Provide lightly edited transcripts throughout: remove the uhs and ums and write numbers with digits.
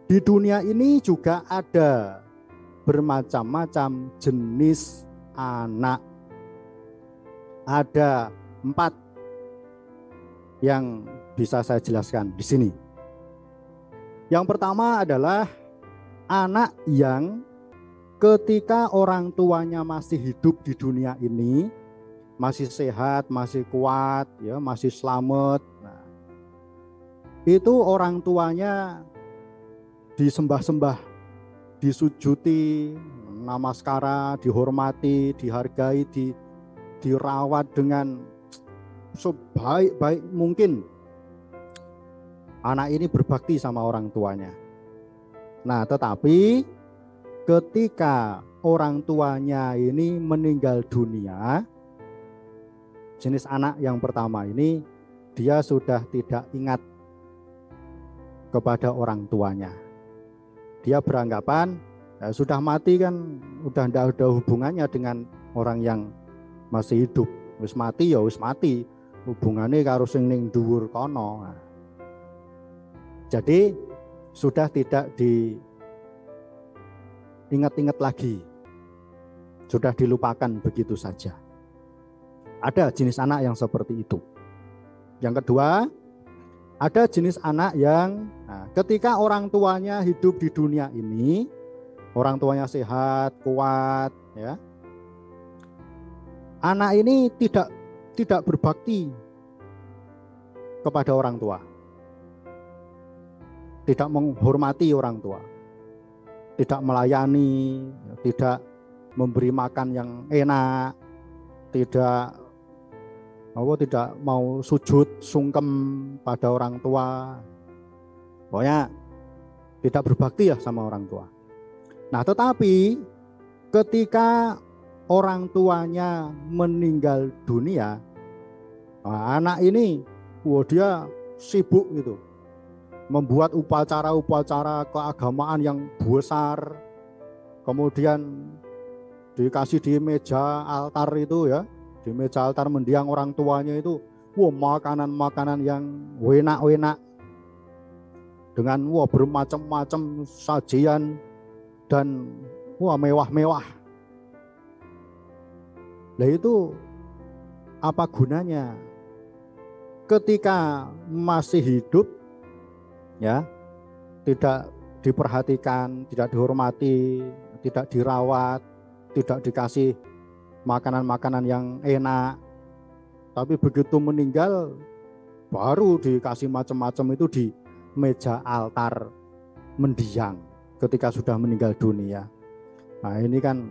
Di dunia ini juga ada bermacam-macam jenis anak. Ada 4 yang bisa saya jelaskan di sini. Yang pertama adalah anak yang ketika orang tuanya masih hidup di dunia ini, masih sehat, masih kuat, ya, masih selamat. Nah, itu orang tuanya disembah-sembah, disujuti, namaskara, dihormati, dihargai, dirawat dengan sebaik-baik mungkin. Anak ini berbakti sama orang tuanya. Nah, tetapi ketika orang tuanya ini meninggal dunia, jenis anak yang pertama ini dia sudah tidak ingat kepada orang tuanya. Dia beranggapan ya, sudah mati kan, udah tidak ada hubungannya dengan orang yang masih hidup. Wis mati ya wis mati, hubungannya karo sing ning dhuwur kono. Nah, jadi sudah tidak diingat-ingat lagi, sudah dilupakan begitu saja. Ada jenis anak yang seperti itu. Yang kedua, ada jenis anak yang ketika orang tuanya hidup di dunia ini, orang tuanya sehat, kuat, ya. Anak ini tidak berbakti kepada orang tua. Tidak menghormati orang tua. Tidak melayani, tidak memberi makan yang enak, tidak mau sujud sungkem pada orang tua. Pokoknya tidak berbakti ya sama orang tua. Nah, tetapi ketika orang tuanya meninggal dunia, anak ini dia sibuk gitu, membuat upacara-upacara keagamaan yang besar, kemudian dikasih di meja altar itu ya, di meja altar mendiang orang tuanya itu, makanan-makanan yang enak-enak dengan bermacam-macam sajian dan mewah-mewah. Nah, itu apa gunanya? Ketika masih hidup ya, tidak diperhatikan, tidak dihormati, tidak dirawat, tidak dikasih makanan-makanan yang enak. Tapi begitu meninggal baru dikasih macam-macam itu di meja altar mendiang ketika sudah meninggal dunia. Nah, ini kan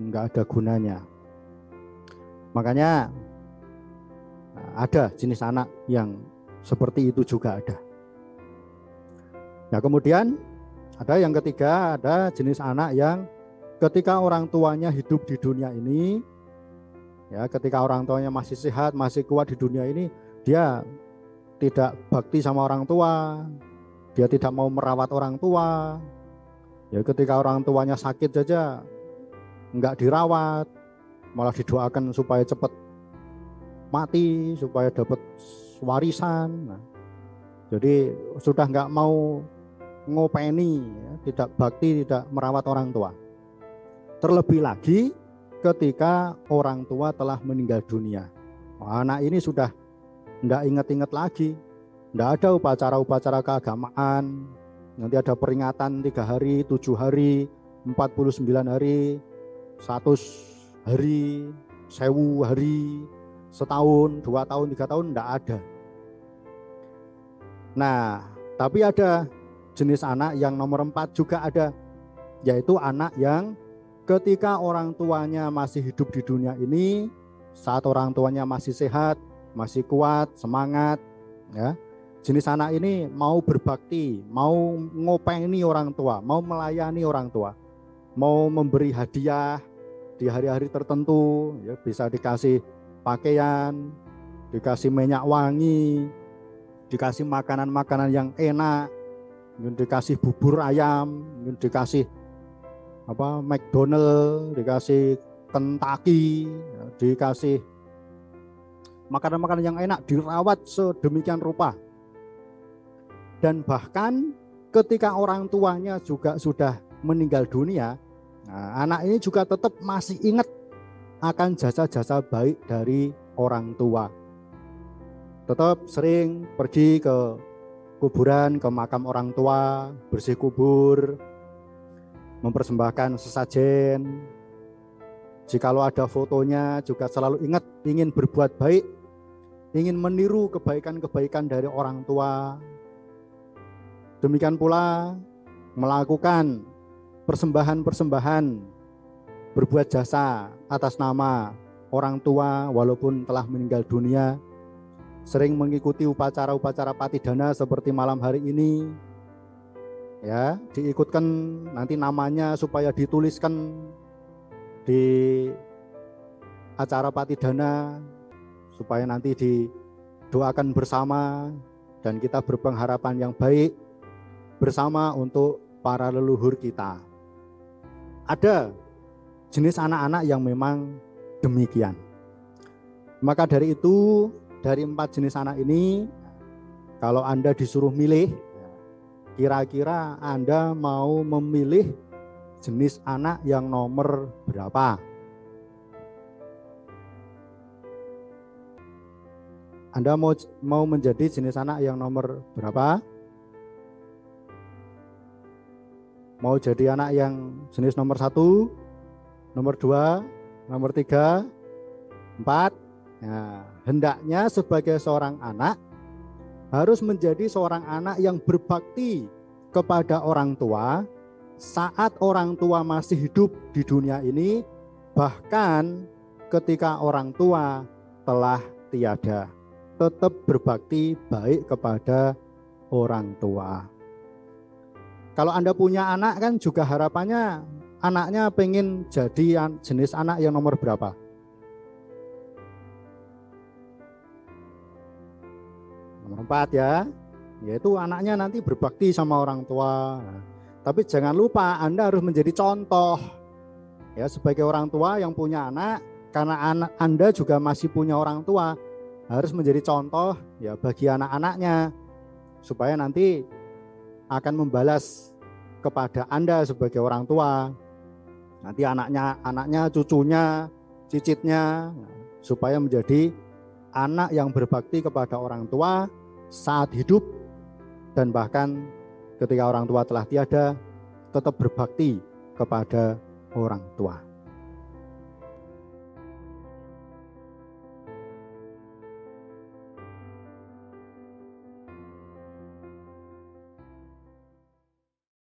enggak ada gunanya. Makanya ada jenis anak yang seperti itu juga ada. Nah, kemudian ada yang ketiga, ada jenis anak yang ketika orang tuanya hidup di dunia ini, ya, ketika orang tuanya masih sehat, masih kuat di dunia ini, dia tidak bakti sama orang tua, dia tidak mau merawat orang tua. Ya, ketika orang tuanya sakit saja enggak dirawat, malah didoakan supaya cepat mati, supaya dapat warisan. Nah, jadi sudah enggak mau ngopeni, ya, tidak bakti, tidak merawat orang tua. Terlebih lagi ketika orang tua telah meninggal dunia. Anak ini sudah tidak ingat-ingat lagi. Tidak ada upacara-upacara keagamaan. Nanti ada peringatan 3 hari, 7 hari, 49 hari, 100 hari, 1000 hari, setahun, 2 tahun, 3 tahun, tidak ada. Nah, tapi ada jenis anak yang nomor 4 juga ada, yaitu anak yang ketika orang tuanya masih hidup di dunia ini, saat orang tuanya masih sehat, masih kuat, semangat, ya, jenis anak ini mau berbakti, mau ngopeni orang tua, mau melayani orang tua, mau memberi hadiah di hari-hari tertentu, ya, bisa dikasih pakaian, dikasih minyak wangi, dikasih makanan-makanan yang enak, dikasih bubur ayam, dikasih McDonald, dikasih Kentucky, dikasih makanan-makanan yang enak, dirawat sedemikian rupa. Dan bahkan ketika orang tuanya juga sudah meninggal dunia, nah, anak ini juga tetap masih ingat akan jasa-jasa baik dari orang tua. Tetap sering pergi ke kuburan, ke makam orang tua, bersih kubur, mempersembahkan sesajen. Jikalau ada fotonya juga selalu ingat ingin berbuat baik, ingin meniru kebaikan-kebaikan dari orang tua. Demikian pula melakukan persembahan-persembahan, berbuat jasa atas nama orang tua walaupun telah meninggal dunia. Sering mengikuti upacara-upacara patidana seperti malam hari ini, ya, diikutkan nanti namanya supaya dituliskan di acara patidana supaya nanti didoakan bersama dan kita berpengharapan yang baik bersama untuk para leluhur kita. Ada jenis anak-anak yang memang demikian. Maka dari itu, dari 4 jenis anak ini, kalau Anda disuruh milih, kira-kira Anda mau memilih jenis anak yang nomor berapa? Anda mau menjadi jenis anak yang nomor berapa? Mau jadi anak yang jenis nomor 1, nomor 2, nomor 3, 4? Nah, hendaknya sebagai seorang anak harus menjadi seorang anak yang berbakti kepada orang tua saat orang tua masih hidup di dunia ini, bahkan ketika orang tua telah tiada. Tetap berbakti baik kepada orang tua. Kalau Anda punya anak kan juga harapannya anaknya pengen jadi jenis anak yang nomor berapa? Nomor 4 ya, yaitu anaknya nanti berbakti sama orang tua. Tapi jangan lupa Anda harus menjadi contoh ya sebagai orang tua yang punya anak, karena anak Anda juga masih punya orang tua, harus menjadi contoh ya bagi anak-anaknya supaya nanti akan membalas kepada Anda sebagai orang tua. Nanti anaknya, cucunya, cicitnya, supaya menjadi anak yang berbakti kepada orang tua saat hidup dan bahkan ketika orang tua telah tiada tetap berbakti kepada orang tua.